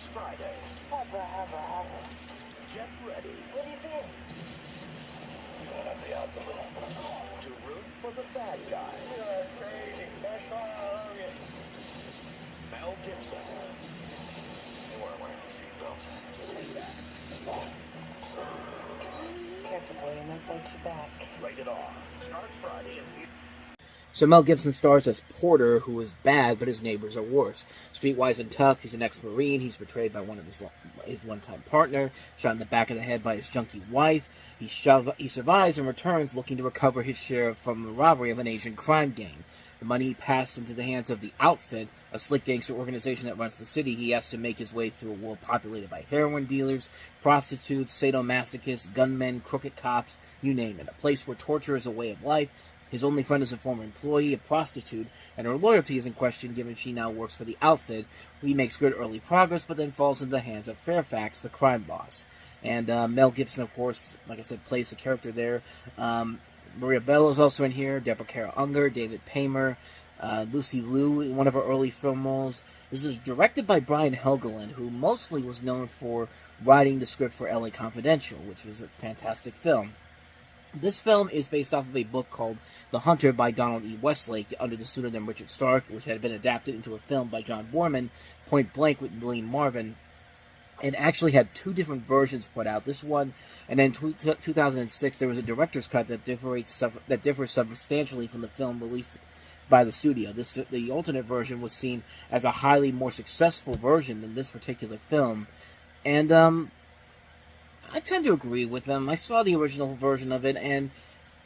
this Friday. Get ready. What do you think? You want to have the odds a little. To root for the bad guy. You're crazy. That's why I love you. Mel Gibson. They weren't wearing seatbelts. Careful, boy, you might break your back. Rated R. Starts Friday in theaters. So Mel Gibson stars as Porter, who is bad, but his neighbors are worse. Streetwise and tough, he's an ex-Marine. He's betrayed by one of his one-time partner, shot in the back of the head by his junkie wife. He survives and returns looking to recover his share from the robbery of an Asian crime gang. The money passed into the hands of the Outfit, a slick gangster organization that runs the city. He has to make his way through a world populated by heroin dealers, prostitutes, sadomasochists, gunmen, crooked cops, you name it. A place where torture is a way of life. His only friend is a former employee, a prostitute, and her loyalty is in question given she now works for the Outfit. He makes good early progress, but then falls into the hands of Fairfax, the crime boss. And Mel Gibson, of course, like I said, plays the character there. Maria Bello is also in here, Deborah Kara Unger, David Paymer, Lucy Liu in one of her early film roles. This is directed by Brian Helgeland, who mostly was known for writing the script for LA Confidential, which was a fantastic film. This film is based off of a book called The Hunter by Donald E. Westlake under the pseudonym Richard Stark, which had been adapted into a film by John Borman, Point Blank with William Marvin. It actually had two different versions put out. This one, and then 2006, there was a director's cut that differs substantially from the film released by the studio. The alternate version was seen as a highly more successful version than this particular film. And, I tend to agree with them. I saw the original version of it, and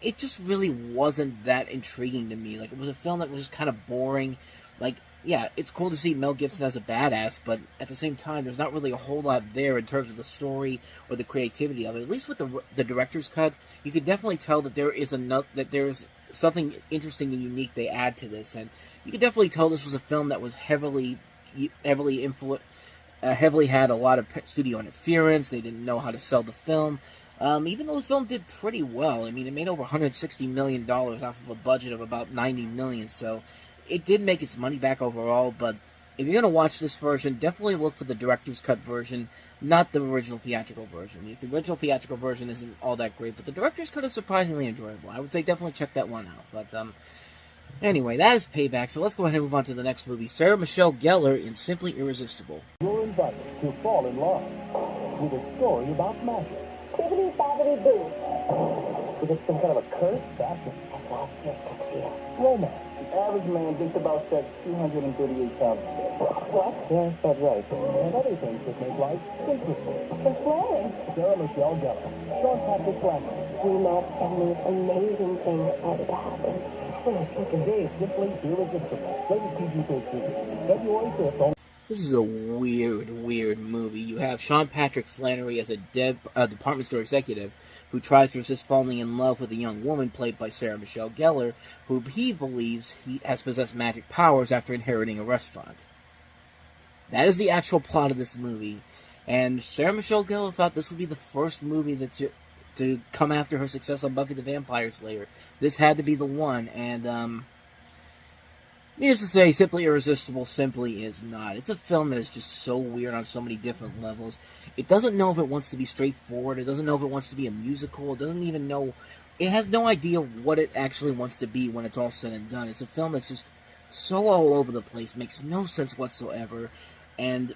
it just really wasn't that intriguing to me. Like, it was a film that was just kind of boring. Like, yeah, it's cool to see Mel Gibson as a badass, but at the same time, there's not really a whole lot there in terms of the story or the creativity of it. At least with the director's cut, you could definitely tell that there's something interesting and unique they add to this, and you could definitely tell this was a film that was heavily had a lot of studio interference. They didn't know how to sell the film. Even though the film did pretty well. I mean, it made over $160 million off of a budget of about $90 million, so it did make its money back overall. But if you're going to watch this version, definitely look for the director's cut version, not the original theatrical version. The original theatrical version isn't all that great, but the director's cut is surprisingly enjoyable. I would say definitely check that one out. But anyway, that is Payback, so let's go ahead and move on to the next movie. Sarah Michelle Gellar in Simply Irresistible. You're invited to fall in love with a story about magic. Bibbidi-bobbidi-boo. Is it some kind of a curse? Fashion? That's all just a fear. Romance. The average man thinks about sex 238 times a day. What? Yes, that's right. And other things that make life interesting. Explain. Sarah Michelle Gellar. Sean Patrick Flannery. We met, and these amazing things started to happen. Today, Simply Irresistible. Rated PG-13. February 5th on. This is a weird movie. You have Sean Patrick Flannery as a department store executive who tries to resist falling in love with a young woman played by Sarah Michelle Gellar, who he believes he has possessed magic powers after inheriting a restaurant. That is the actual plot of this movie, and Sarah Michelle Gellar thought this would be the first movie to come after her success on Buffy the Vampire Slayer. This had to be the one, and needless to say, Simply Irresistible simply is not. It's a film that is just so weird on so many different levels. It doesn't know if it wants to be straightforward. It doesn't know if it wants to be a musical. It doesn't even know. It has no idea what it actually wants to be when it's all said and done. It's a film that's just so all over the place, makes no sense whatsoever. And,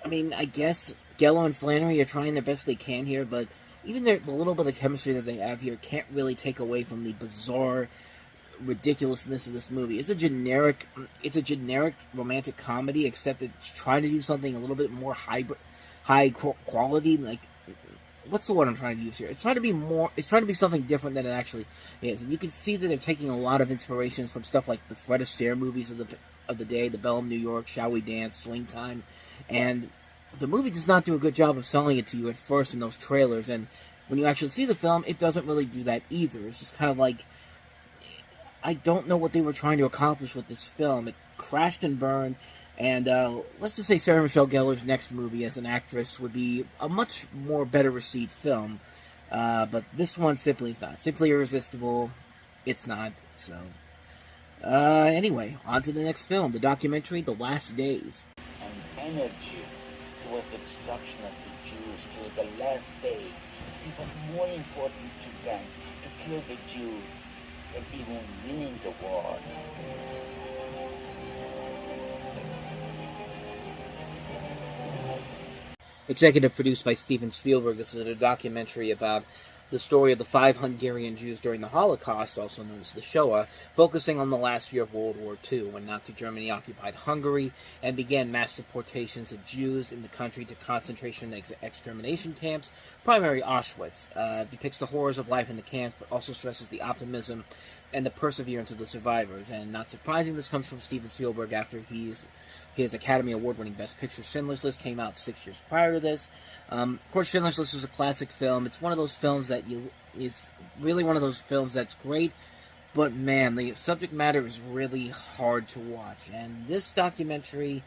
I mean, I guess Gellar and Flannery are trying their best they can here, but even the little bit of chemistry that they have here can't really take away from the bizarre ridiculousness of this movie. It's a generic romantic comedy, except it's trying to do something a little bit more high quality. Like, what's the word I'm trying to use here? It's trying to be something different than it actually is. And you can see that they're taking a lot of inspirations from stuff like the Fred Astaire movies of the day, The Belle of New York, Shall We Dance, Swing Time, and the movie does not do a good job of selling it to you at first in those trailers. And when you actually see the film, it doesn't really do that either. It's just kind of like, I don't know what they were trying to accomplish with this film. It crashed and burned, and let's just say Sarah Michelle Gellar's next movie as an actress would be a much more better received film, but this one simply is not. Simply Irresistible, it's not, so. Anyway, on to the next film, the documentary, The Last Days. And energy was the destruction of the Jews till the last day. It was more important to them to kill the Jews than even winning the war. Executive produced by Steven Spielberg, this is a documentary about the story of the 5 Hungarian Jews during the Holocaust, also known as the Shoah, focusing on the last year of World War II, when Nazi Germany occupied Hungary and began mass deportations of Jews in the country to concentration and extermination camps, primarily Auschwitz. Depicts the horrors of life in the camps, but also stresses the optimism and the perseverance of the survivors. And not surprising, this comes from Steven Spielberg after his Academy Award-winning Best Picture Schindler's List came out 6 years prior to this. Of course, Schindler's List was a classic film. It's one of those films that is really one of those films that's great, but man, the subject matter is really hard to watch. And this documentary,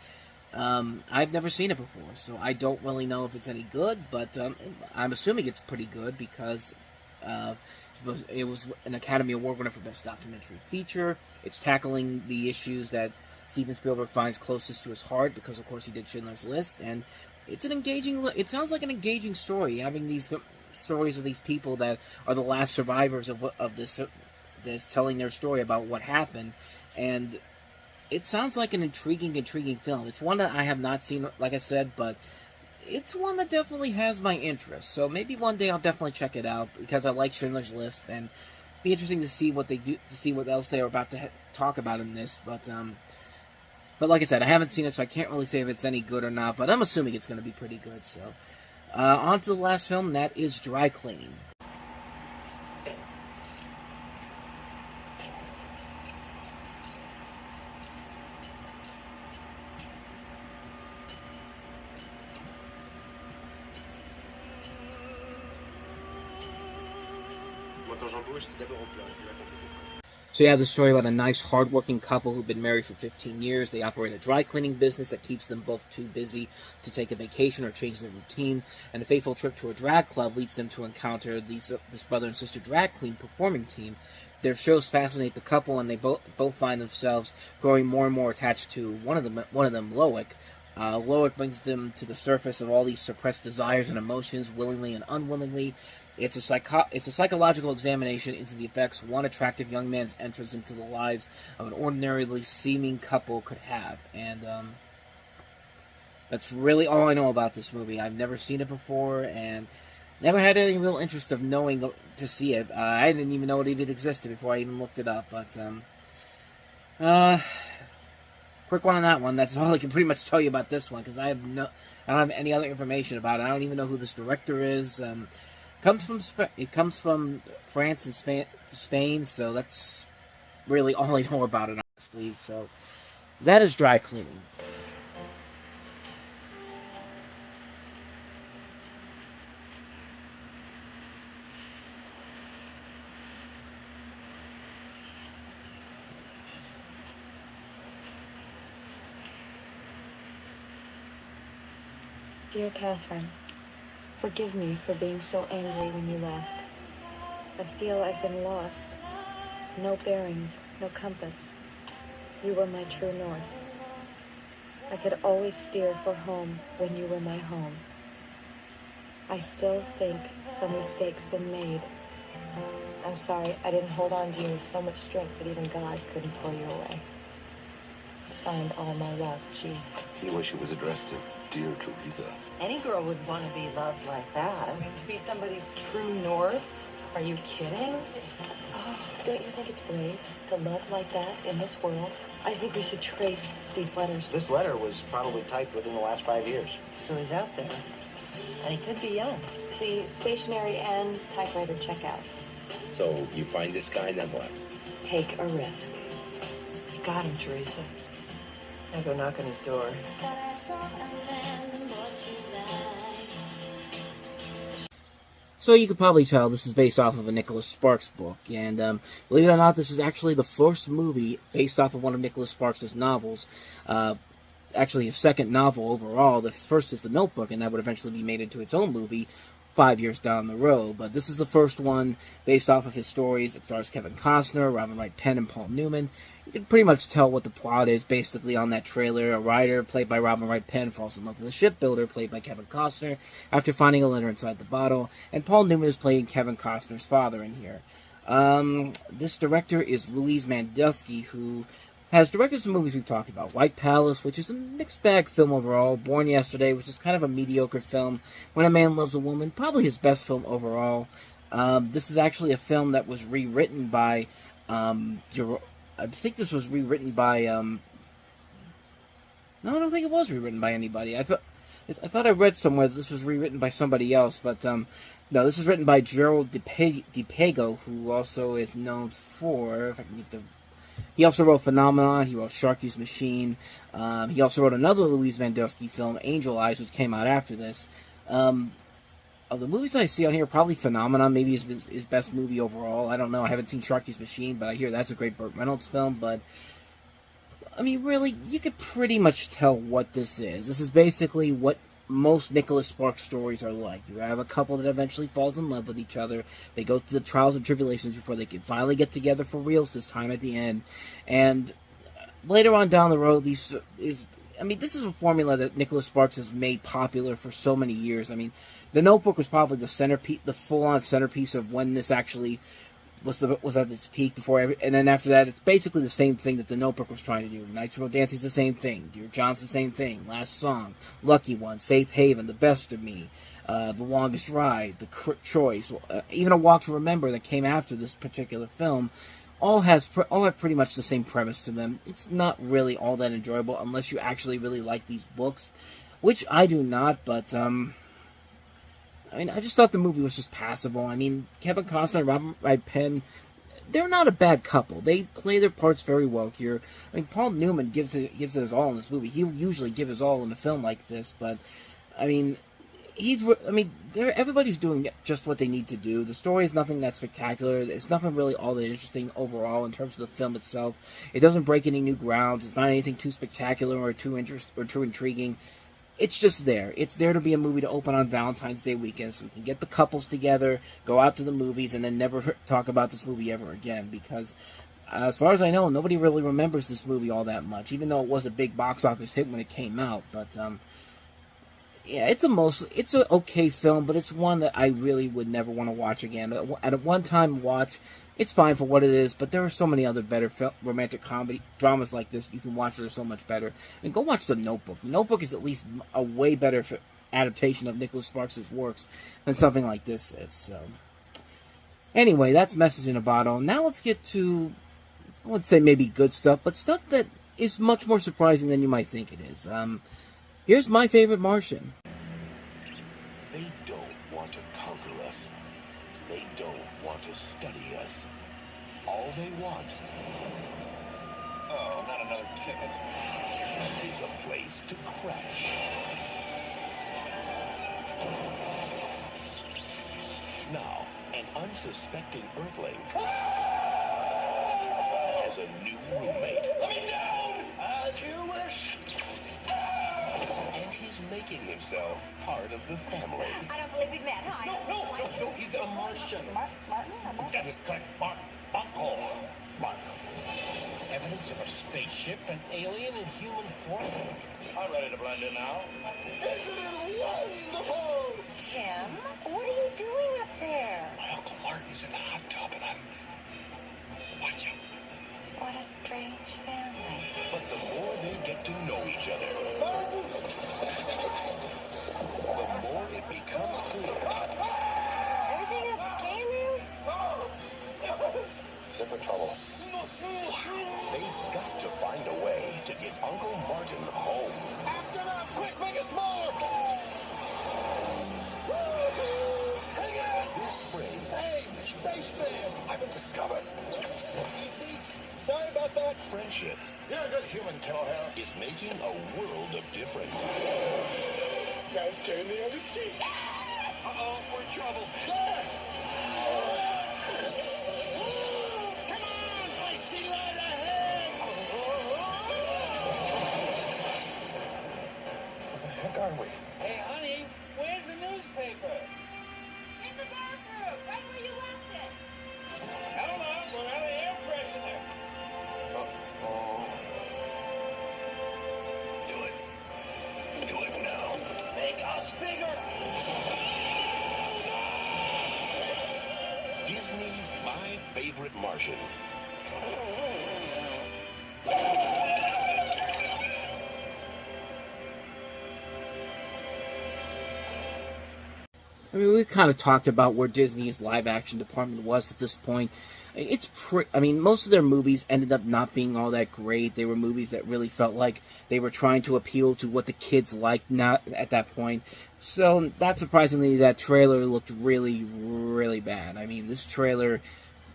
I've never seen it before, so I don't really know if it's any good, but I'm assuming it's pretty good because it was an Academy Award winner for Best Documentary Feature. It's tackling the issues that Steven Spielberg finds closest to his heart because, of course, he did Schindler's List, and it's an engaging. It sounds like an engaging story, having these stories of these people that are the last survivors of this, telling their story about what happened, and it sounds like an intriguing film. It's one that I have not seen, like I said, but it's one that definitely has my interest. So maybe one day I'll definitely check it out because I like Schindler's List, and it'd be interesting to see what they do, to see what else they are about to talk about in this, But like I said, I haven't seen it, so I can't really say if it's any good or not, but I'm assuming it's going to be pretty good. So, on to the last film, and that is Dry Cleaning. So you have the story about a nice, hard-working couple who've been married for 15 years. They operate a dry cleaning business that keeps them both too busy to take a vacation or change their routine. And a fateful trip to a drag club leads them to encounter this brother and sister drag queen performing team. Their shows fascinate the couple, and they both find themselves growing more and more attached to one of them, Loic. Loic brings them to the surface of all these suppressed desires and emotions, willingly and unwillingly. It's a psychological examination into the effects one attractive young man's entrance into the lives of an ordinarily seeming couple could have. And that's really all I know about this movie. I've never seen it before, and never had any real interest of knowing to see it. I didn't even know it even existed before I even looked it up. But quick one on that one. That's all I can pretty much tell you about this one, because I don't have any other information about it. I don't even know who this director is. It comes from France and Spain, so that's really all I know about it, honestly. So that is Dry Cleaning. Dear Catherine, forgive me for being so angry when you left. I feel I've been lost. No bearings, no compass. You were my true north. I could always steer for home when you were my home. I still think some mistake's been made. I'm sorry, I didn't hold on to you with so much strength that even God couldn't pull you away. Signed, All My Love, G. You wish it was addressed to Dear Teresa. Any girl would want to be loved like that. I mean, to be somebody's true north? Are you kidding? Oh, don't you think it's brave to love like that in this world? I think we should trace these letters. This letter was probably typed within the last 5 years. So he's out there. And he could be young. The stationery and typewriter checkout. So you find this guy, then what? Take a risk. You got him, Teresa. Now go knock on his door. So you could probably tell this is based off of a Nicholas Sparks book, and believe it or not, this is actually the first movie based off of one of Nicholas Sparks' novels. Actually, his second novel overall. The first is The Notebook, and that would eventually be made into its own movie 5 years down the road. But this is the first one based off of his stories. It stars Kevin Costner, Robin Wright Penn, and Paul Newman. You can pretty much tell what the plot is basically on that trailer. A writer, played by Robin Wright Penn, falls in love with a shipbuilder, played by Kevin Costner, after finding a letter inside the bottle. And Paul Newman is playing Kevin Costner's father in here. This director is Louise Mandelsky, who has directed some movies we've talked about. White Palace, which is a mixed bag film overall. Born Yesterday, which is kind of a mediocre film. When a Man Loves a Woman, probably his best film overall. This is actually a film that was rewritten by, I think this was rewritten by, no, I don't think it was rewritten by anybody. I thought I read somewhere that this was rewritten by somebody else, but, no, this is written by Gerald DePago, who also is known for, if I can get the, he also wrote Phenomenon, he wrote Sharky's Machine, he also wrote another Louise Mandelsky film, Angel Eyes, which came out after this. Of the movies that I see on here, probably Phenomenon, maybe his best movie overall. I don't know, I haven't seen Sharky's Machine, but I hear that's a great Burt Reynolds film, but, I mean, really, you could pretty much tell what this is. This is basically what most Nicholas Sparks stories are like. You have a couple that eventually falls in love with each other. They go through the trials and tribulations before they can finally get together for reals this time at the end. And later on down the road, this is a formula that Nicholas Sparks has made popular for so many years. I mean, The Notebook was probably the centerpiece, the full-on centerpiece of when this actually was at its peak and then after that, it's basically the same thing that The Notebook was trying to do. Nights of Rodanthe is the same thing. Dear John's the same thing. Last Song, Lucky One, Safe Haven, The Best of Me, The Longest Ride, The Choice, even A Walk to Remember that came after this particular film, all have pretty much the same premise to them. It's not really all that enjoyable unless you actually really like these books, which I do not, but, I mean, I just thought the movie was just passable. I mean, Kevin Costner and Robin Wright Penn, they're not a bad couple. They play their parts very well here. I mean, Paul Newman gives it his all in this movie. He usually give his all in a film like this, but, I mean, everybody's doing just what they need to do. The story is nothing that spectacular. It's nothing really all that interesting overall in terms of the film itself. It doesn't break any new grounds. It's not anything too spectacular or too intriguing. It's just there. It's there to be a movie to open on Valentine's Day weekend so we can get the couples together, go out to the movies, and then never talk about this movie ever again. Because, as far as I know, nobody really remembers this movie all that much, even though it was a big box office hit when it came out. But, yeah, it's an okay film, but it's one that I really would never want to watch again. At a one-time watch, it's fine for what it is, but there are so many other better romantic comedy dramas like this you can watch that are so much better. And go watch The Notebook. The Notebook is at least a way better adaptation of Nicholas Sparks' works than something like this is. So, anyway, that's Message in a Bottle. Now let's get to, I wouldn't say maybe good stuff, but stuff that is much more surprising than you might think it is. Here's My Favorite Martian. They don't want to conquer us. They don't want to study us. All they want Oh, not another ticket. is a place to crash. Now, an unsuspecting Earthling has a new roommate. Let me down! As you wish. And he's making himself part of the family. I don't believe we've met, huh? No, he's a Martian. Martin? Yes, correct. Martin. Uncle. Martin. Evidence of a spaceship, an alien in human form. I'm ready to blend in now. Isn't it wonderful? Tim, what are you doing up there? My Uncle Martin's in the hot tub and I'm watching. What a strange family. But the more they get to know each other, the more it becomes clear. Everything okay, man? Zipper trouble. They've got to find a way to get Uncle Martin home. After that, quick, make it smaller. Hang on. This spring, Hey, spaceman. I've been discovered. Easy. Sorry about that. Friendship You're a good human, Killhair. is making a world of difference. Now turn the other cheek. Uh-oh, we're in trouble. Come on! I see right ahead! Where the heck are we? Hey, honey, where's the newspaper? In the bathroom, right where you left it. I don't know. We're out of air freshener. Do it. Do it now. Make us bigger. Disney's My Favorite Martian. I mean, we've kind of talked about where Disney's live-action department was at this point. I mean, most of their movies ended up not being all that great. They were movies that really felt like they were trying to appeal to what the kids liked not at that point. So, not surprisingly, that trailer looked really, really bad. I mean, this trailer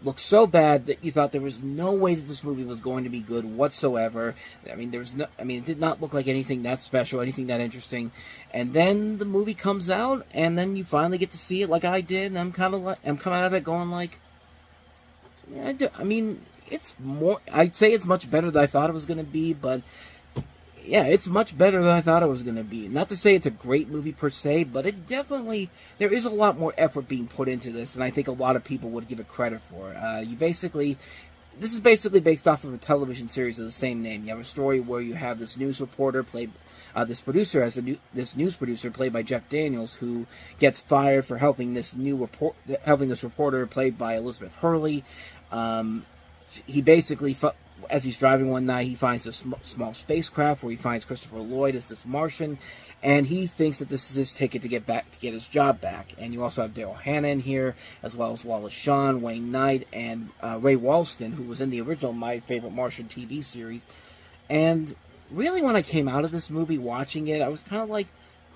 looked so bad that you thought there was no way that this movie was going to be good whatsoever. I mean, it did not look like anything that special, anything that interesting. And then the movie comes out, and then you finally get to see it like I did, and I'm coming out of it going like, I mean, I'd say it's much better than I thought it was going to be, but yeah, it's much better than I thought it was going to be. Not to say it's a great movie per se, but there is a lot more effort being put into this than I think a lot of people would give it credit for. This is basically based off of a television series of the same name. You have a story where you have this news reporter this news producer played by Jeff Daniels, who gets fired for helping this reporter played by Elizabeth Hurley. He basically, as he's driving one night, he finds a small spacecraft where he finds Christopher Lloyd as this Martian, and he thinks that this is his ticket to get his job back. And you also have Daryl Hannah in here, as well as Wallace Shawn, Wayne Knight, and Ray Walston, who was in the original My Favorite Martian TV series. And really, when I came out of this movie watching it, I was kind of like,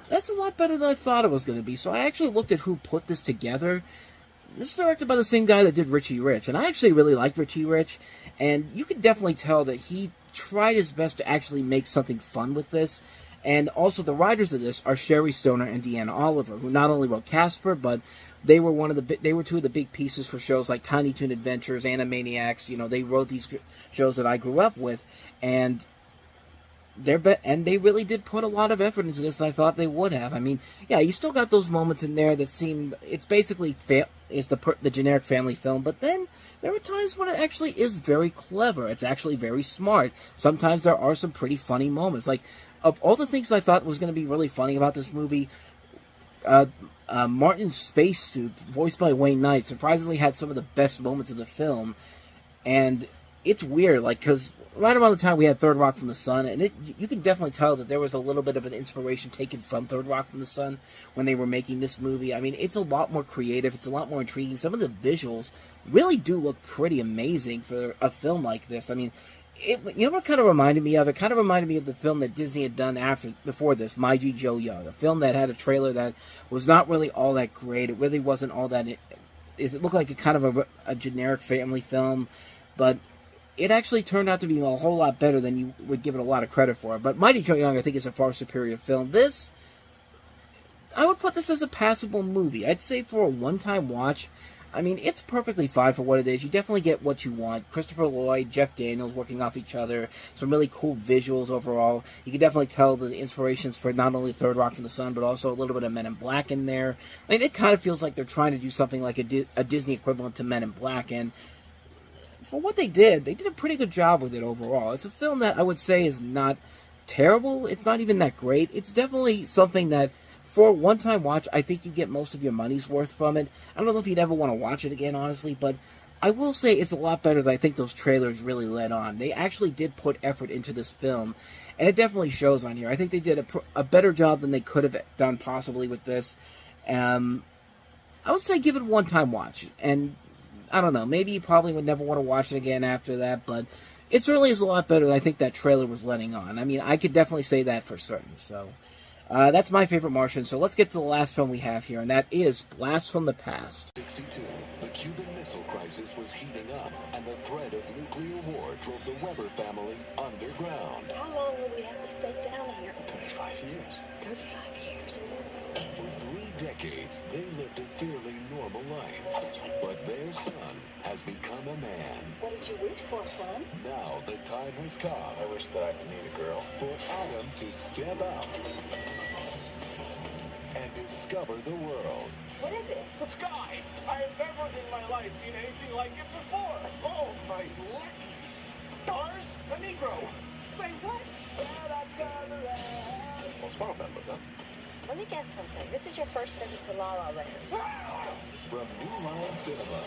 that's a lot better than I thought it was going to be. So I actually looked at who put this together. This is directed by the same guy that did Richie Rich, and I actually really liked Richie Rich, and you could definitely tell that he tried his best to actually make something fun with this. And also, the writers of this are Sherry Stoner and Deanna Oliver, who not only wrote Casper, but they were two of the big pieces for shows like Tiny Toon Adventures, Animaniacs. You know, they wrote these shows that I grew up with, and they really did put a lot of effort into this than I thought they would have. I mean, yeah, you still got those moments in there that seem, it's basically the generic family film, but then there are times when it actually is very clever. It's actually very smart. Sometimes there are some pretty funny moments. Like, of all the things I thought was going to be really funny about this movie, Martin's spacesuit, voiced by Wayne Knight, surprisingly had some of the best moments of the film. And it's weird, like, because right around the time we had Third Rock from the Sun, and you can definitely tell that there was a little bit of an inspiration taken from Third Rock from the Sun when they were making this movie. I mean, it's a lot more creative, it's a lot more intriguing. Some of the visuals really do look pretty amazing for a film like this. I mean, you know what kind of reminded me of? It kind of reminded me of the film that Disney had done before this, My G. Joe Young, a film that had a trailer that was not really all that great. It really wasn't all that. It looked like a generic family film, but it actually turned out to be a whole lot better than you would give it a lot of credit for. But Mighty Joe Young, I think, is a far superior film. I would put this as a passable movie. I'd say for a one-time watch, I mean, it's perfectly fine for what it is. You definitely get what you want. Christopher Lloyd, Jeff Daniels working off each other. Some really cool visuals overall. You can definitely tell the inspirations for not only Third Rock from the Sun, but also a little bit of Men in Black in there. I mean, it kind of feels like they're trying to do something like a Disney equivalent to Men in Black, and for what they did a pretty good job with it overall. It's a film that I would say is not terrible. It's not even that great. It's definitely something that, for a one-time watch, I think you get most of your money's worth from it. I don't know if you'd ever want to watch it again, honestly, but I will say it's a lot better than I think those trailers really let on. They actually did put effort into this film, and it definitely shows on here. I think they did a better job than they could have done possibly with this. I would say give it a one-time watch, and I don't know, maybe you probably would never want to watch it again after that, but it certainly is a lot better than I think that trailer was letting on. I mean, I could definitely say that for certain, so that's My Favorite Martian. So let's get to the last film we have here, and that is Blast from the Past. 1962, the Cuban Missile Crisis was heating up, and the threat of nuclear war drove the Weber family underground. How long will we have to stay down here? 35 years. 35 years. For 3 decades, they lived a fairly normal life, but their son has become a man. What did you wish for, son? Now the time has come I wish that I could meet a girl. for Adam to step out and discover the world. What is it? The sky! I have never in my life seen anything like it before. Oh, my lucky Stars? A Negro. Wait, what? Well, small members, huh? Let me guess something. This is your first visit to La La Land. From New Line Cinema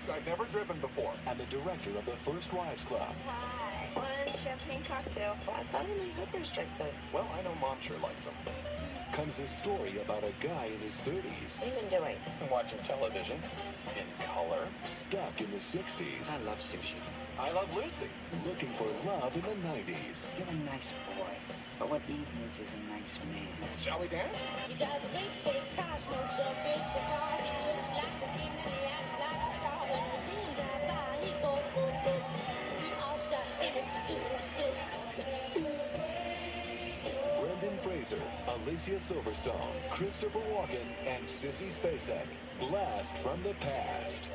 I've never driven before. and the director of the First Wives Club. Hi. One champagne cocktail. I thought only hookers drank this. Well, I know Mom sure likes them. Comes a story about a guy in his 30s, What have you been doing? I'm watching television in color. stuck in the 60s, I love sushi. I love Lucy. looking for love in the 90s. You're a nice boy, but what Eve needs is a nice man. Shall we dance? He drives a big, big car, smokes a big cigar. He looks like the king and he acts like a star. When we see him drive by, he goes boop, boop. We all shot image to suit. Brendan Fraser, Alicia Silverstone, Christopher Walken, and Sissy Spacek. Blast from the past.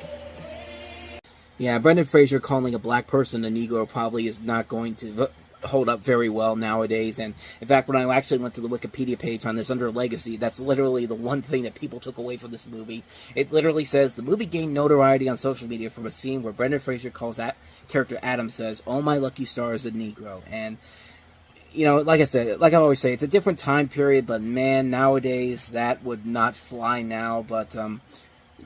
Yeah, Brendan Fraser calling a black person a Negro probably is not going to hold up very well nowadays. And in fact, when I actually went to the Wikipedia page on this under Legacy, that's literally the one thing that people took away from this movie. It literally says, the movie gained notoriety on social media from a scene where Brendan Fraser calls that character Adam says, "Oh, my lucky star is a Negro." And, you know, like I said, like I always say, it's a different time period, but man, nowadays that would not fly now. But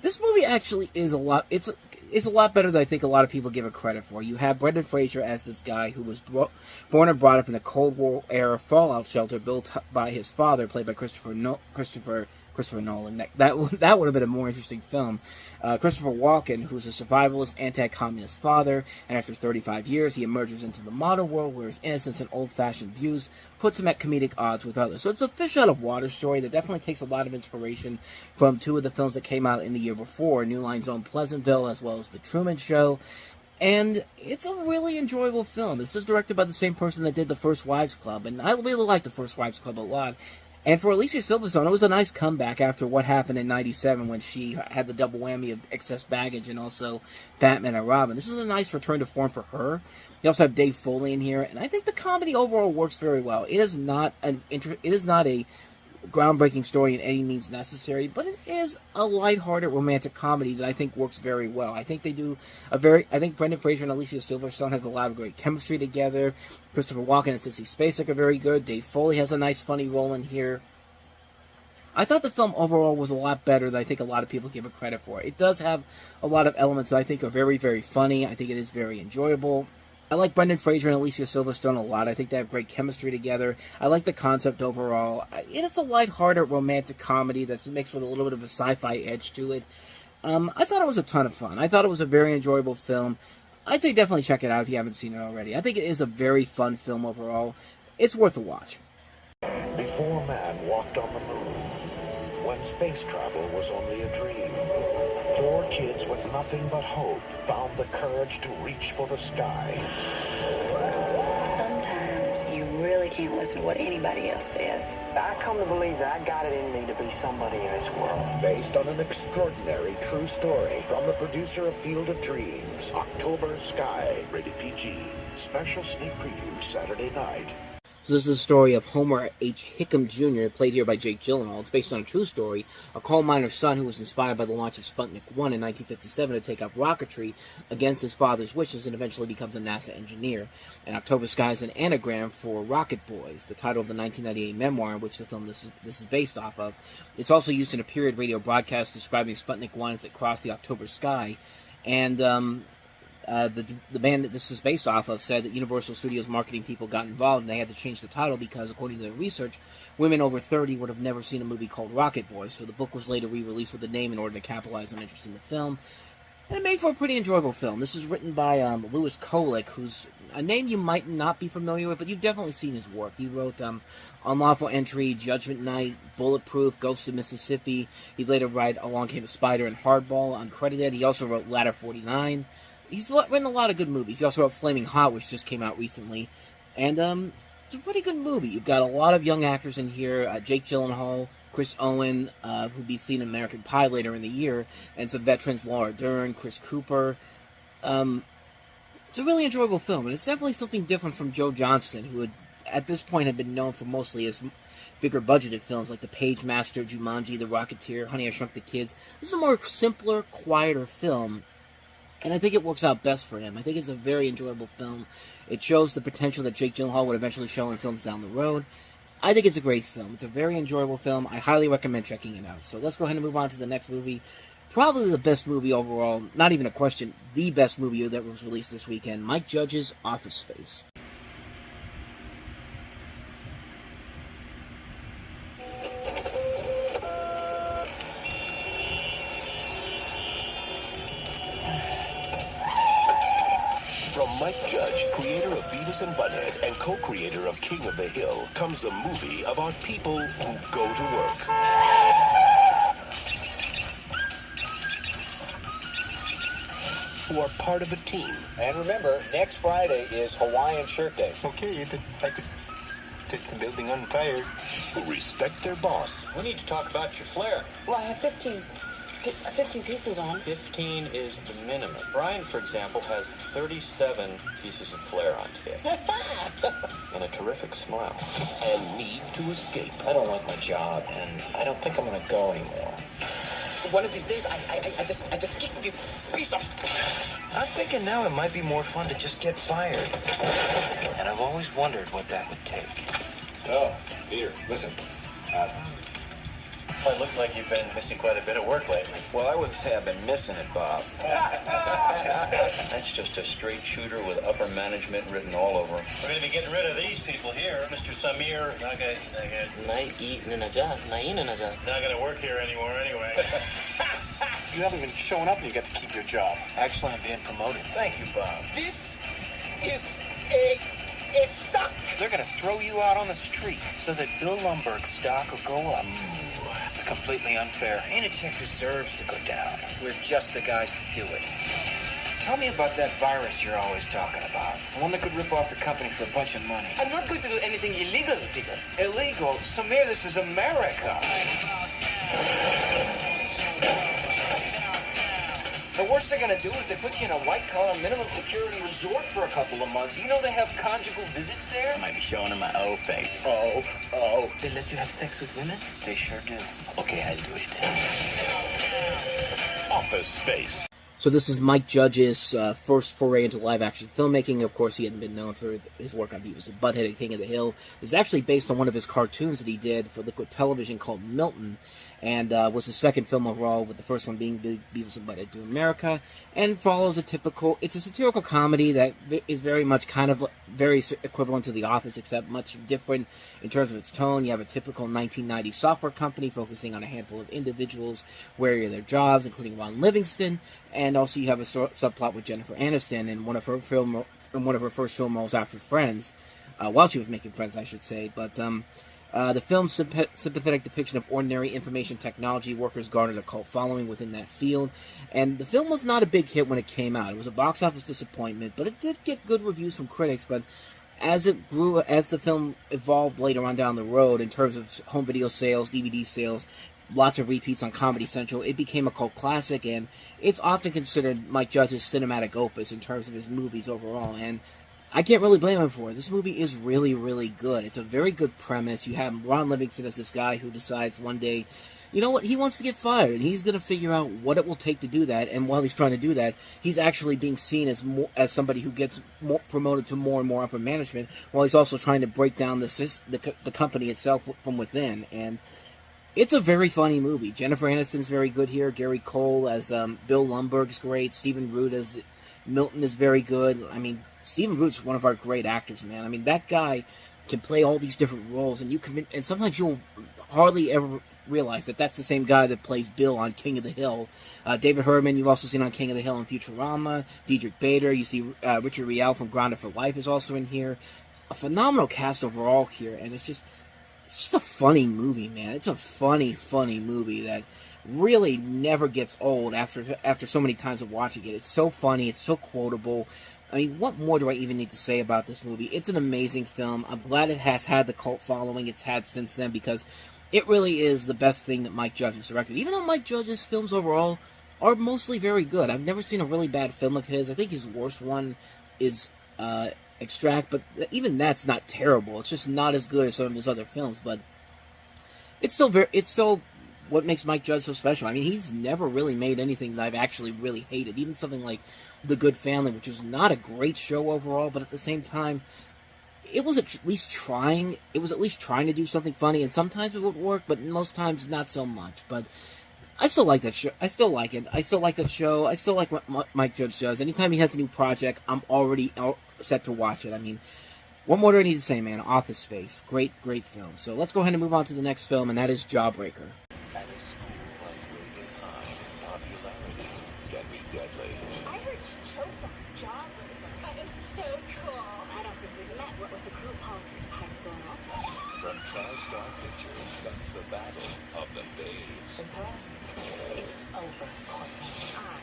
this movie actually is a lot, it's a lot better than I think a lot of people give it credit for. You have Brendan Fraser as this guy who was born and brought up in a Cold War era fallout shelter built by his father, played by Christopher Nolan. That would have been a more interesting film. Christopher Walken, who's a survivalist, anti-communist father, and after 35 years, he emerges into the modern world where his innocence and old-fashioned views puts him at comedic odds with others. So it's a fish out of water story that definitely takes a lot of inspiration from two of the films that came out in the year before, New Line's own Pleasantville, as well as The Truman Show. And it's a really enjoyable film. This is directed by the same person that did The First Wives Club, and I really like The First Wives Club a lot. And for Alicia Silverstone, it was a nice comeback after what happened in '97 when she had the double whammy of Excess Baggage and also Batman and Robin. This is a nice return to form for her. You also have Dave Foley in here, and I think the comedy overall works very well. It is not a groundbreaking story in any means necessary, but it is a lighthearted romantic comedy that I think works very well. I think I think Brendan Fraser and Alicia Silverstone has a lot of great chemistry together. Christopher Walken and Sissy Spacek are very good. Dave Foley has a nice funny role in here. I thought the film overall was a lot better than I think a lot of people give it credit for. It does have a lot of elements that I think are very, very funny. I think it is very enjoyable. I like Brendan Fraser and Alicia Silverstone a lot. I think they have great chemistry together. I like the concept overall. It is a lighthearted romantic comedy that's mixed with a little bit of a sci-fi edge to it. I thought it was a ton of fun. I thought it was a very enjoyable film. I'd say definitely check it out if you haven't seen it already. I think it is a very fun film overall. It's worth a watch. Before man walked on the moon, when space travel was only a dream, 4 kids with nothing but hope found the courage to reach for the sky. Sometimes you really can't listen to what anybody else says. I come to believe that I got it in me to be somebody in this world. Based on an extraordinary true story from the producer of Field of Dreams, October Sky, rated PG. Special sneak preview Saturday night. So this is the story of Homer H. Hickam Jr., played here by Jake Gyllenhaal. It's based on a true story. A coal miner's son who was inspired by the launch of Sputnik 1 in 1957 to take up rocketry against his father's wishes and eventually becomes a NASA engineer. And October Sky is an anagram for Rocket Boys, the title of the 1998 memoir in which the film this is based off of. It's also used in a period radio broadcast describing Sputnik 1 as it crossed the October sky. And the band that this is based off of said that Universal Studios marketing people got involved and they had to change the title because, according to their research, women over 30 would have never seen a movie called Rocket Boys. So the book was later re-released with the name in order to capitalize on interest in the film. And it made for a pretty enjoyable film. This is written by Lewis Kolick, who's a name you might not be familiar with, but you've definitely seen his work. He wrote Unlawful Entry, Judgment Night, Bulletproof, Ghost of Mississippi. He later wrote Along Came a Spider and Hardball, uncredited. He also wrote Ladder 49. He's written a lot of good movies. He also wrote Flaming Hot, which just came out recently. And it's a pretty good movie. You've got a lot of young actors in here. Jake Gyllenhaal, Chris Owen, who'd be seen in American Pie later in the year, and some veterans, Laura Dern, Chris Cooper. It's a really enjoyable film, and it's definitely something different from Joe Johnston, who at this point had been known for mostly his bigger budgeted films like The Page Master, Jumanji, The Rocketeer, Honey, I Shrunk the Kids. This is a more simpler, quieter film. And I think it works out best for him. I think it's a very enjoyable film. It shows the potential that Jake Gyllenhaal would eventually show in films down the road. I think it's a great film. It's a very enjoyable film. I highly recommend checking it out. So let's go ahead and move on to the next movie. Probably the best movie overall, not even a question, the best movie that was released this weekend, Mike Judge's Office Space. From Mike Judge, creator of Beavis and Butthead and co-creator of King of the Hill, comes a movie about people who go to work. Who are part of a team. And remember, next Friday is Hawaiian Shirt Day. Okay, I could set the building on fire. Who respect their boss. We need to talk about your flair. Well, I have 15 pieces on. 15 is the minimum. Brian, for example, has 37 pieces of flair on today. And a terrific smile. And need to escape. I don't like my job, and I don't think I'm going to go anymore. One of these days, I just eat this piece of... I'm thinking now it might be more fun to just get fired. And I've always wondered what that would take. Oh, Peter, listen. Well, it looks like you've been missing quite a bit of work lately. Well, I wouldn't say I've been missing it, Bob. That's just a straight shooter with upper management written all over him. We're going to be getting rid of these people here. Mr. Samir, not going to work here anymore anyway. You haven't been showing up and you got to keep your job. Actually, I'm being promoted. Thank you, Bob. This is a suck. They're going to throw you out on the street so that Bill Lumberg's stock will go up. It's completely unfair. Anitech deserves to go down. We're just the guys to do it. Tell me about that virus you're always talking about. The one that could rip off the company for a bunch of money. I'm not going to do anything illegal, Peter. Illegal? Samir, this is America. The worst they're going to do is they put you in a white-collar minimum security resort for a couple of months. You know they have conjugal visits there? I might be showing them my O face. Oh. They let you have sex with women? They sure do. Okay, I'll do it. Office Space. So this is Mike Judge's first foray into live-action filmmaking. Of course, he hadn't been known for his work on Beavis and Butthead and King of the Hill. It's actually based on one of his cartoons that he did for Liquid Television called Milton, and was his second film overall, with the first one being Beavis and Butthead Do America, and follows it's a satirical comedy that is very much kind of very equivalent to The Office, except much different in terms of its tone. You have a typical 1990s software company focusing on a handful of individuals wearing their jobs, including Ron Livingston, and also you have a subplot with Jennifer Aniston in one of her first film roles after Friends, while she was making Friends, I should say. But the film's sympathetic depiction of ordinary information technology workers garnered a cult following within that field, and the film was not a big hit when it came out. It was a box office disappointment, but it did get good reviews from critics. But as it grew, as the film evolved later on down the road in terms of home video sales, DVD sales, lots of repeats on Comedy Central, it became a cult classic, and it's often considered Mike Judge's cinematic opus in terms of his movies overall, and I can't really blame him for it. This movie is really, really good. It's a very good premise. You have Ron Livingston as this guy who decides one day, you know what, he wants to get fired, and he's going to figure out what it will take to do that, and while he's trying to do that, he's actually being seen as somebody who gets promoted to more and more upper management, while he's also trying to break down the company itself from within, and it's a very funny movie. Jennifer Aniston's very good here. Gary Cole as Bill Lumberg's great. Stephen Root as Milton is very good. I mean, Stephen Root's one of our great actors, man. I mean, that guy can play all these different roles, and sometimes you'll hardly ever realize that that's the same guy that plays Bill on King of the Hill. David Herman, you've also seen on King of the Hill and Futurama. Diedrich Bader, you see Richard Riel from Grounded for Life is also in here. A phenomenal cast overall here, and it's just a funny movie, man. It's a funny, funny movie that really never gets old after so many times of watching it. It's so funny. It's so quotable. I mean, what more do I even need to say about this movie? It's an amazing film. I'm glad it has had the cult following it's had since then, because it really is the best thing that Mike Judge has directed. Even though Mike Judge's films overall are mostly very good. I've never seen a really bad film of his. I think his worst one is Extract, but even that's not terrible. It's just not as good as some of his other films, but it's still what makes Mike Judge so special. I mean, he's never really made anything that I've actually really hated. Even something like The Good Family, which was not a great show overall, but at the same time, it was at least trying. It was at least trying to do something funny, and sometimes it would work, but most times not so much. But I still like that show. I still like it. I still like that show. I still like what Mike Judge does. Anytime he has a new project, I'm already set to watch it. I mean, what more do I need to say, man? Office Space. Great, great film. So let's go ahead and move on to the next film, and that is Jawbreaker. At a school vibrating high in popularity can be deadly. I heard she choked on Jawbreaker. That is so cool. I don't think we've met. What was the crew called? High School Off? From TriStar Pictures comes the battle of the babes. It's on. It's over, Courtney. I'm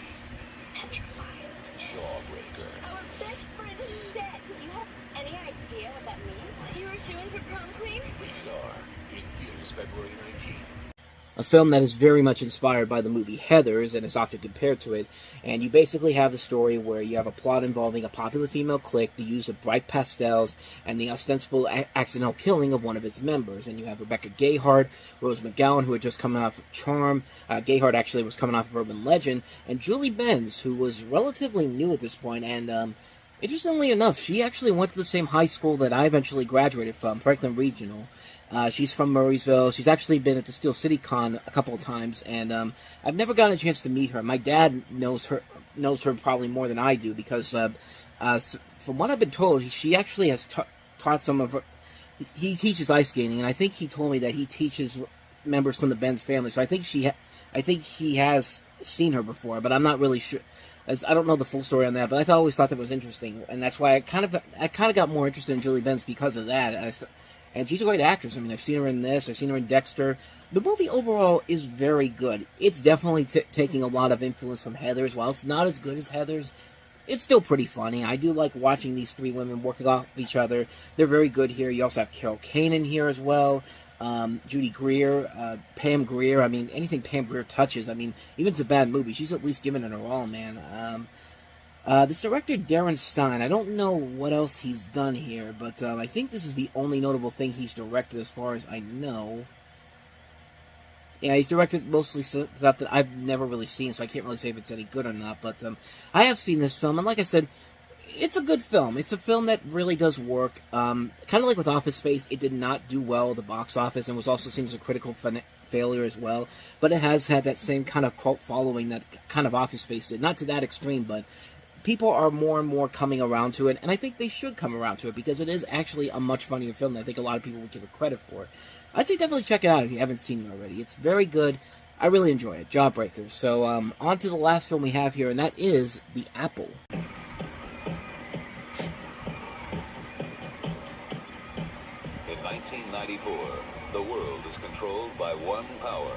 petrified. Jawbreaker. Our best friend is dead. Did you have any idea what that means? You were shooing for prom queen? Rated R. In theaters February 19th. A film that is very much inspired by the movie Heathers and is often compared to it. And you basically have the story where you have a plot involving a popular female clique, the use of bright pastels, and the ostensible accidental killing of one of its members. And you have Rebecca Gayheart, Rose McGowan, who had just come off of Charm. Gayheart actually was coming off of Urban Legend. And Julie Benz, who was relatively new at this point. And interestingly enough, she actually went to the same high school that I eventually graduated from, Franklin Regional. She's from Murraysville. She's actually been at the Steel City Con a couple of times, and I've never gotten a chance to meet her. My dad knows her probably more than I do, because from what I've been told, she actually has taught some of her. He teaches ice skating, and I think he told me that he teaches members from the Benz family. So I think he has seen her before, but I'm not really sure. As I don't know the full story on that, but I always thought that was interesting, and that's why I kind of got more interested in Julie Benz because of that. And she's a great actress. I mean, I've seen her in this. I've seen her in Dexter. The movie overall is very good. It's definitely taking a lot of influence from Heathers. While it's not as good as Heathers, it's still pretty funny. I do like watching these three women working off each other. They're very good here. You also have Carol Kane in here as well. Judy Greer, Pam Grier. I mean, anything Pam Grier touches, I mean, even if it's a bad movie, she's at least giving it her all, man. This director, Darren Stein, I don't know what else he's done here, but I think this is the only notable thing he's directed as far as I know. Yeah, he's directed mostly stuff that I've never really seen, so I can't really say if it's any good or not, but I have seen this film, and like I said, it's a good film. It's a film that really does work. Kind of like with Office Space, it did not do well at the box office, and was also seen as a critical failure as well, but it has had that same kind of cult following that kind of Office Space did. Not to that extreme, but people are more and more coming around to it, and I think they should come around to it, because it is actually a much funnier film than I think a lot of people would give it credit for. I'd say definitely check it out if you haven't seen it already. It's very good. I really enjoy it. Jawbreaker. So, on to the last film we have here, and that is The Apple. In 1994, the world is controlled by one power.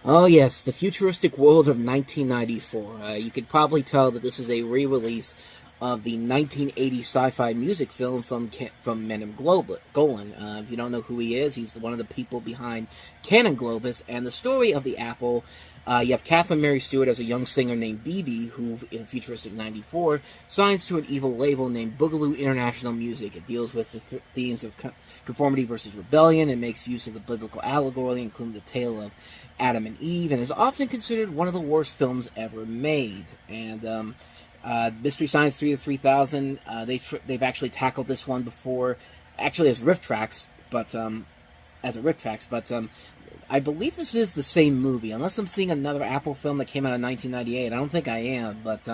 Oh yes, the futuristic world of 1994. You could probably tell that this is a re-release of the 1980 sci-fi music film from Menem Golan. If you don't know who he is, he's one of the people behind Canon Globus. And the story of The Apple, you have Catherine Mary Stewart as a young singer named BB, who, in futuristic 94, signs to an evil label named Boogaloo International Music. It deals with the themes of conformity versus rebellion, and makes use of the biblical allegory, including the tale of Adam and Eve, and is often considered one of the worst films ever made. And Mystery Science 3000, they've actually tackled this one before, actually as riff tracks, but I believe this is the same movie, unless I'm seeing another Apple film that came out in 1998. I don't think I am, but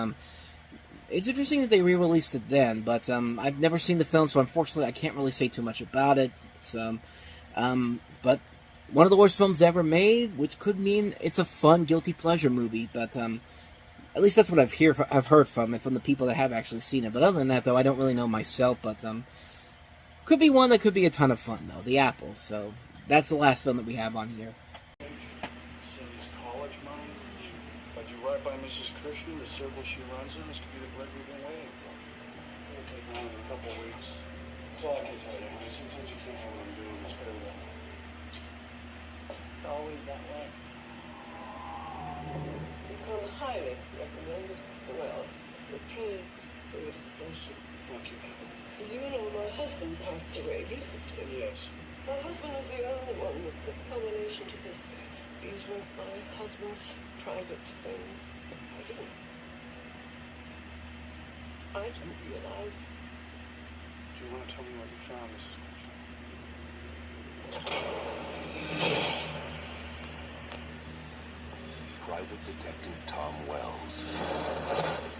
it's interesting that they re-released it then, but I've never seen the film, so unfortunately I can't really say too much about it. So, but one of the worst films ever made, which could mean it's a fun, guilty pleasure movie, but at least that's what I've heard from it, from the people that have actually seen it. But other than that, though, I don't really know myself, but could be one that could be a ton of fun, though, The Apple. So that's the last film that we have on here. Cindy's college money. But you right by Mrs. Kirshner, the circle she runs in, this could be the bread we've been waiting for. It'll take more than a couple of weeks. That's all I can tell you, honey. Sometimes you can't know what I'm doing. It's better that way. It's always that way. Become highly recommend Mr. Wells. We're pleased for your disclosure. Thank you. As you know, my husband passed away recently. Yes. My husband was the only one with the combination to this. These were my husband's private things. I didn't. I didn't realize. Do you want to tell me what you found, Mrs. Private Detective Tom Wells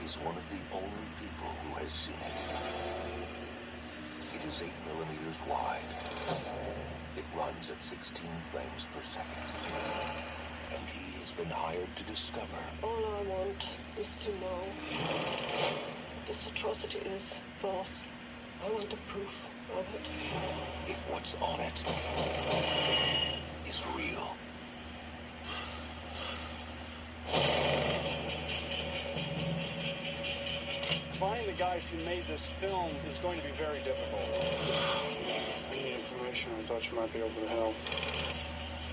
is one of the only people who has seen it. It is 8mm wide. It runs at 16 frames per second. And he has been hired to discover. All I want is to know this atrocity is false. I want the proof of it. If what's on it is real. Finding the guys who made this film is going to be very difficult. I need information. I thought you might be able to help.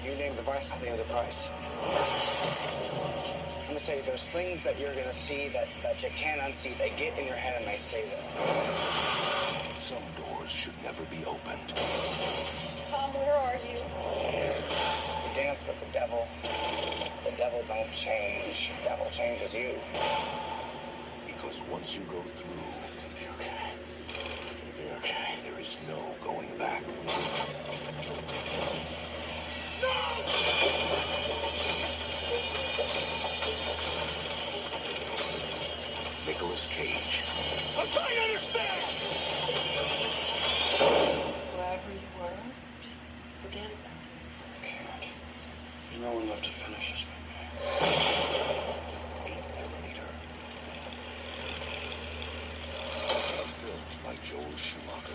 You name the price, I'll name the price. I'm gonna tell you, there's things that you're gonna see that you can't unsee. They get in your head and they stay there. Some doors should never be opened. Tom, where are you? You dance with the devil. The devil don't change. The devil changes you. Because once you go through, It'll be okay. It'll be okay. there is no going back. Nicolas Cage. I'm trying to understand! Wherever you were, just forget about it. Can't. There's no one left to finish this movie. 8mm. Filmed by Joel Schumacher.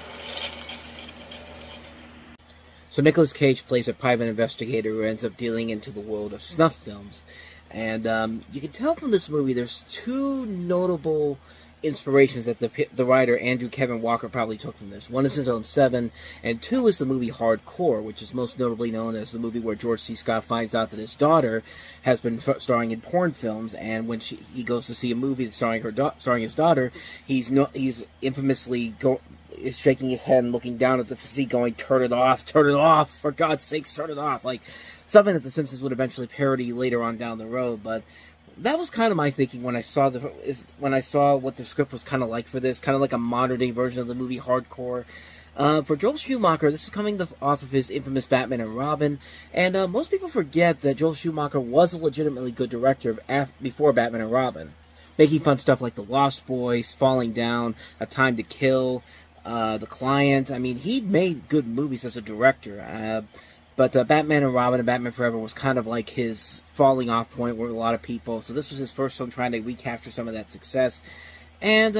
So Nicolas Cage plays a private investigator who ends up dealing into the world of snuff films. And you can tell from this movie there's two notable inspirations that the writer Andrew Kevin Walker probably took from this. One is his own Seven, and two is the movie Hardcore, which is most notably known as the movie where George C. Scott finds out that his daughter has been starring in porn films, and when he goes to see a movie that's starring his daughter, he's infamously is shaking his head and looking down at the physique going, turn it off, for God's sakes, turn it off. Like, something that The Simpsons would eventually parody later on down the road, but that was kind of my thinking when I saw what the script was kind of like for this, kind of like a modern-day version of the movie Hardcore. For Joel Schumacher, this is coming off of his infamous Batman and Robin, and most people forget that Joel Schumacher was a legitimately good director before Batman and Robin, making fun stuff like The Lost Boys, Falling Down, A Time to Kill, The Client. I mean, he made good movies as a director. But Batman and Robin and Batman Forever was kind of like his falling off point with a lot of people. So this was his first film trying to recapture some of that success. And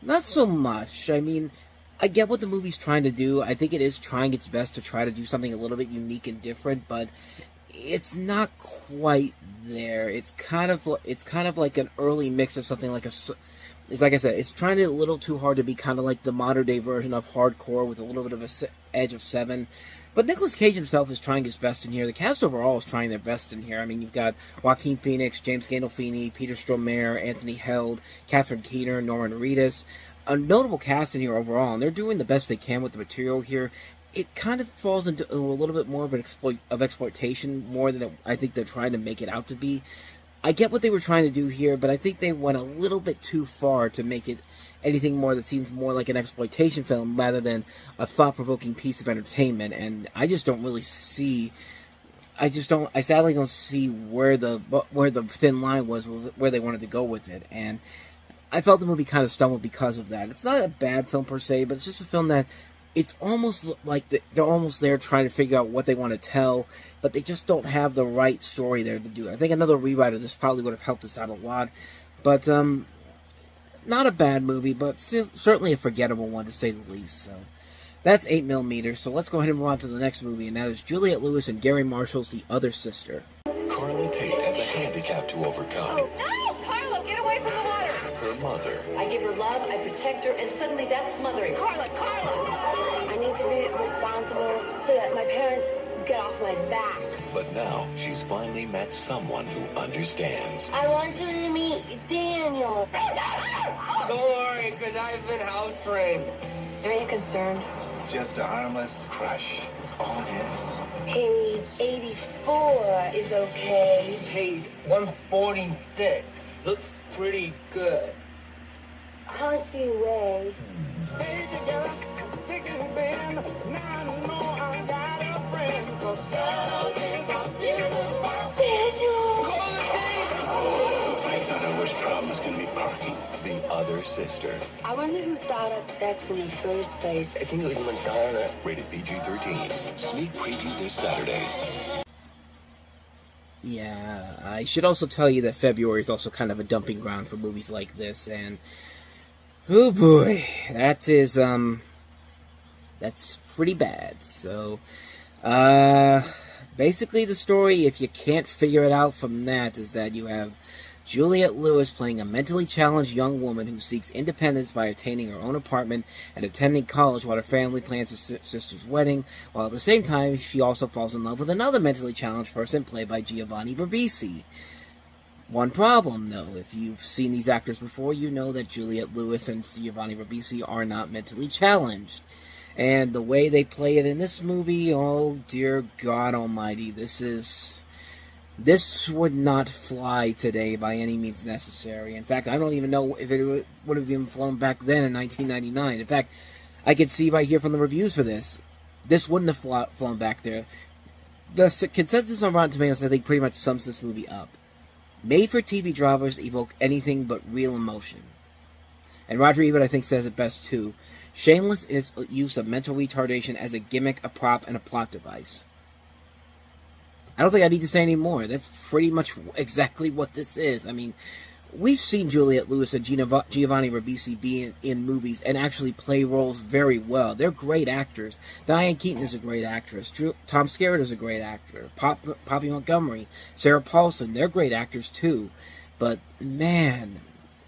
not so much. I mean, I get what the movie's trying to do. I think it is trying its best to try to do something a little bit unique and different, but it's not quite there. It's kind of like an early mix of something like it's like I said, it's trying a little too hard to be kind of like the modern day version of Hardcore with a little bit of a edge of Seven. But Nicolas Cage himself is trying his best in here. The cast overall is trying their best in here. I mean, you've got Joaquin Phoenix, James Gandolfini, Peter Stormare, Anthony Held, Catherine Keener, Norman Reedus. A notable cast in here overall, and they're doing the best they can with the material here. It kind of falls into a little bit more of an exploitation, more than I think they're trying to make it out to be. I get what they were trying to do here, but I think they went a little bit too far to make it anything more that seems more like an exploitation film rather than a thought-provoking piece of entertainment. And I just don't really see. I sadly don't see where the thin line was, where they wanted to go with it. And I felt the movie kind of stumbled because of that. It's not a bad film per se, but it's just a film that it's almost like they're almost there trying to figure out what they want to tell, but they just don't have the right story there to do it. I think another rewrite of this probably would have helped us out a lot. But not a bad movie, but certainly a forgettable one to say the least. So that's 8mm. So let's go ahead and move on to the next movie, and that is Juliette Lewis and Gary Marshall's The Other Sister. Carla Tate has a handicap to overcome. Oh, no! Carla, get away from the water! Her mother. I give her love, I protect her, and suddenly that's smothering. Carla! I need to be responsible so that my parents get off my back. But now she's finally met someone who understands. I want you to meet Daniel. Don't worry, because I've been house trained. Are you concerned? It's just a harmless crush. It's all it is. Page 84 is okay. Page 146 looks pretty good. I'll see you away. Stay together, thick and thin. Now I know I got a friend. 'Cause nowadays I'm feeling I thought our worst problem was going to be parking. The other sister. I wonder who thought up sex in the first place. I think it was Madonna. Rated PG-13. Sneak preview this Saturday. Yeah, I should also tell you that February is also kind of a dumping ground for movies like this, and oh boy, that's pretty bad. So, basically the story, if you can't figure it out from that, is that you have Juliette Lewis playing a mentally challenged young woman who seeks independence by obtaining her own apartment and attending college while her family plans her sister's wedding, while at the same time she also falls in love with another mentally challenged person played by Giovanni Ribisi. One problem, though, if you've seen these actors before, you know that Juliette Lewis and Giovanni Ribisi are not mentally challenged. And the way they play it in this movie, oh dear God almighty, this would not fly today by any means necessary. In fact, I don't even know if it would have even flown back then in 1999. In fact, I could see right here from the reviews for this wouldn't have flown back there. The consensus on Rotten Tomatoes, I think, pretty much sums this movie up. Made-for-TV dramas evoke anything but real emotion. And Roger Ebert, I think, says it best, too. Shameless in its use of mental retardation as a gimmick, a prop, and a plot device. I don't think I need to say any more. That's pretty much exactly what this is. I mean, we've seen Juliette Lewis and Giovanni Ribisi be in movies and actually play roles very well. They're great actors. Diane Keaton is a great actress. Tom Skerritt is a great actor. Poppy Montgomery, Sarah Paulson, they're great actors too. But, man,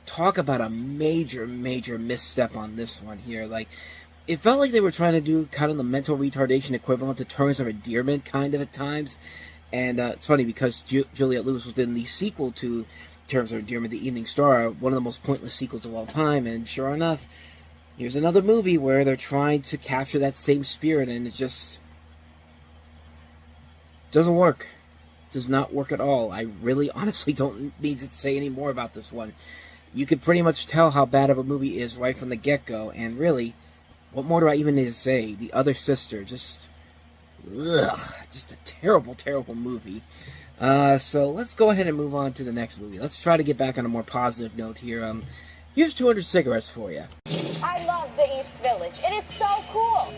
talk about a major, major misstep on this one here. Like, it felt like they were trying to do kind of the mental retardation equivalent to Terms of Endearment kind of at times. And it's funny because Juliette Lewis was in the sequel to Terms of Endearment, The Evening Star, one of the most pointless sequels of all time. And sure enough, here's another movie where they're trying to capture that same spirit, and it just doesn't work. Does not work at all. I really honestly don't need to say any more about this one. You could pretty much tell how bad of a movie is right from the get-go. And really, what more do I even need to say? The Other Sister, just a terrible, terrible movie. So let's go ahead and move on to the next movie. Let's try to get back on a more positive note here. Here's 200 cigarettes for you. I love the East Village. It is so cool.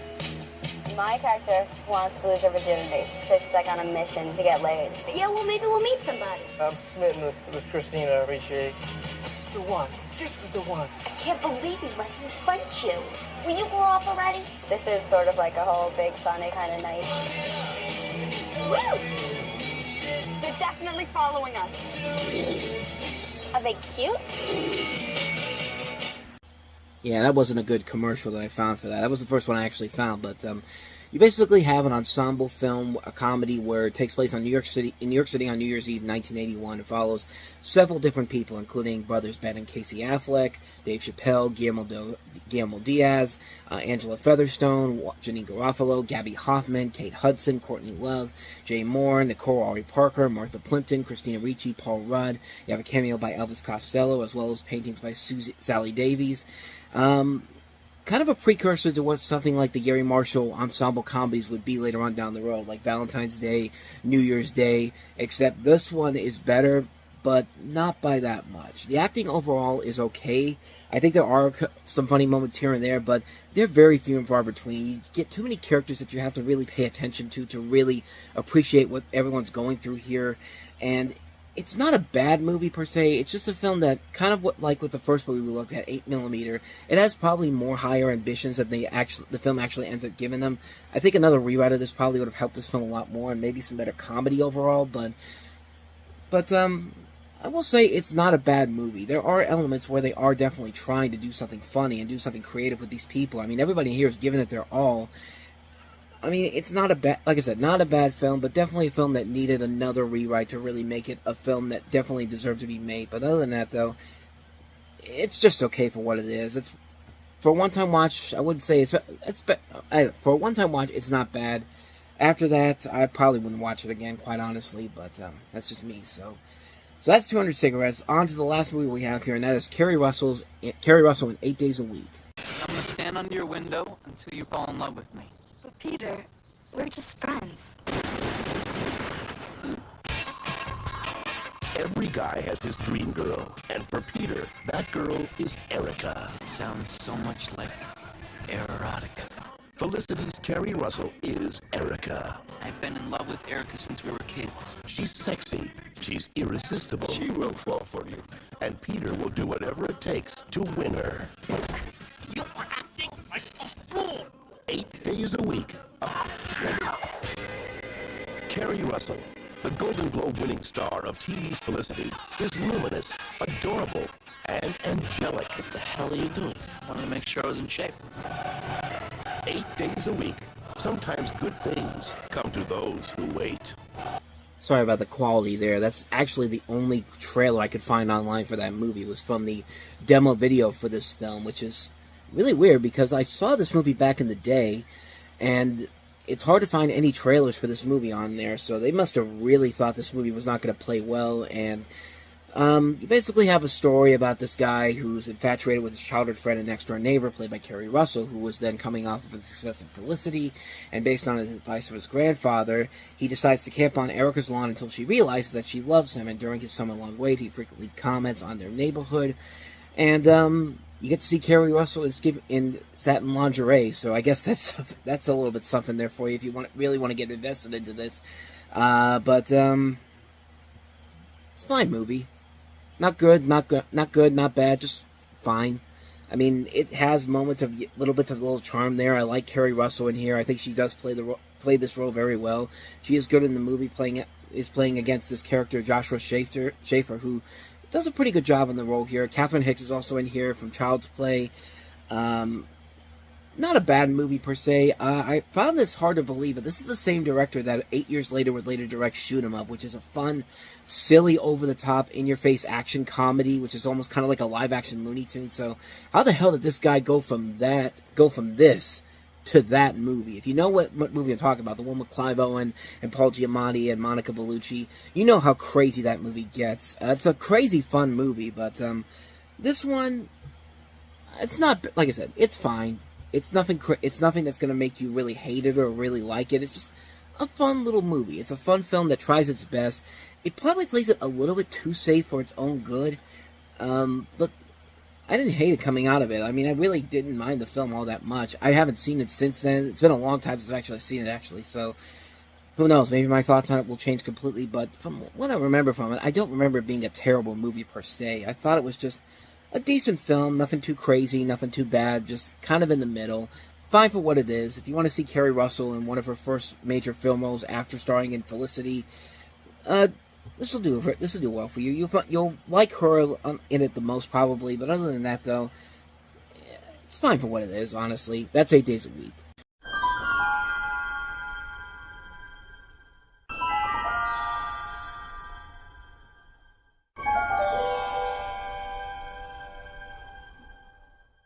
My character wants to lose her virginity, so she's like on a mission to get laid. Yeah, well, maybe we'll meet somebody. I'm smitten with Christina Rysher. This is the one. This is the one. I can't believe he let him French you. Will you grow up already? This is sort of like a whole big funny kind of night. Woo! They're definitely following us. Are they cute? Yeah, that wasn't a good commercial that I found for that. That was the first one I actually found, but you basically have an ensemble film, a comedy where it takes place in New York City on New Year's Eve, 1981. It follows several different people, including brothers Ben and Casey Affleck, Dave Chappelle, Guillermo Diaz, Angela Featherstone, Janine Garofalo, Gabby Hoffman, Kate Hudson, Courtney Love, Jay Moore, Nicole Ari Parker, Martha Plimpton, Christina Ricci, Paul Rudd. You have a cameo by Elvis Costello, as well as paintings by Sally Davies. Kind of a precursor to what something like the Gary Marshall ensemble comedies would be later on down the road, like Valentine's Day, New Year's Day, except this one is better, but not by that much. The acting overall is okay. I think there are some funny moments here and there, but they're very few and far between. You get too many characters that you have to really pay attention to really appreciate what everyone's going through here, and it's not a bad movie per se. It's just a film that kind of like with the first movie we looked at, 8mm. It has probably more higher ambitions than the film actually ends up giving them. I think another rewrite of this probably would have helped this film a lot more, and maybe some better comedy overall. But I will say it's not a bad movie. There are elements where they are definitely trying to do something funny and do something creative with these people. I mean, everybody here is giving it their all. I mean, it's not a bad, like I said, not a bad film, but definitely a film that needed another rewrite to really make it a film that definitely deserved to be made. But other than that, though, it's just okay for what it is. It's for a one-time watch. I wouldn't say for a one-time watch, it's not bad. After that, I probably wouldn't watch it again, quite honestly. But that's just me. So So that's 200 cigarettes. On to the last movie we have here, and that is Kerry Russell in 8 Days a Week. I'm gonna stand under your window until you fall in love with me. But Peter, we're just friends. Every guy has his dream girl, and for Peter, that girl is Erica. It sounds so much like erotica. Felicity's Kerry Russell is Erica. I've been in love with Erica since we were kids. She's sexy. She's irresistible. She will fall for you. And Peter will do whatever it takes to win her. You are acting like a fool. 8 days a week. Kerry Russell, the Golden Globe winning star of TV's Felicity, is luminous, adorable, and angelic. What the hell are you doing? I wanted to make sure I was in shape. 8 days a week. Sometimes good things come to those who wait. Sorry about the quality there. That's actually the only trailer I could find online for that movie. It was from the demo video for this film, which is really weird because I saw this movie back in the day, and it's hard to find any trailers for this movie on there, so they must have really thought this movie was not going to play well. And you basically have a story about this guy who's infatuated with his childhood friend and next-door neighbor, played by Kerry Russell, who was then coming off of the success of Felicity, and based on his advice of his grandfather, he decides to camp on Erica's lawn until she realizes that she loves him, and during his summer-long wait, he frequently comments on their neighborhood, and you get to see Kerry Russell in satin lingerie, so I guess that's a little bit something there for you if you really want to get invested into this. But it's a fine movie. Not good, not bad, just fine. I mean, it has moments of little bits of little charm there. I like Kerry Russell in here. I think she does play this role very well. She is good in the movie, playing against this character, Joshua Schaefer, who does a pretty good job in the role here. Catherine Hicks is also in here from Child's Play. Not a bad movie per se. I found this hard to believe, but this is the same director that 8 years later would later direct Shoot 'Em Up, which is a fun, silly, over-the-top, in-your-face action comedy, which is almost kind of like a live-action Looney Tune. So how the hell did this guy go from this to that movie? If you know what movie I'm talking about, the one with Clive Owen and Paul Giamatti and Monica Bellucci, you know how crazy that movie gets. It's a crazy fun movie, but this one, it's not, like I said, it's fine. It's nothing that's going to make you really hate it or really like it. It's just a fun little movie. It's a fun film that tries its best. It probably plays it a little bit too safe for its own good. But I didn't hate it coming out of it. I mean, I really didn't mind the film all that much. I haven't seen it since then. It's been a long time since I've actually seen it, so who knows? Maybe my thoughts on it will change completely. But from what I remember from it, I don't remember it being a terrible movie per se. I thought it was just a decent film, nothing too crazy, nothing too bad, just kind of in the middle. Fine for what it is. If you want to see Kerry Russell in one of her first major film roles after starring in Felicity, this will do well for you. You'll like her in it the most probably, but other than that though, it's fine for what it is, honestly. That's 8 days a week.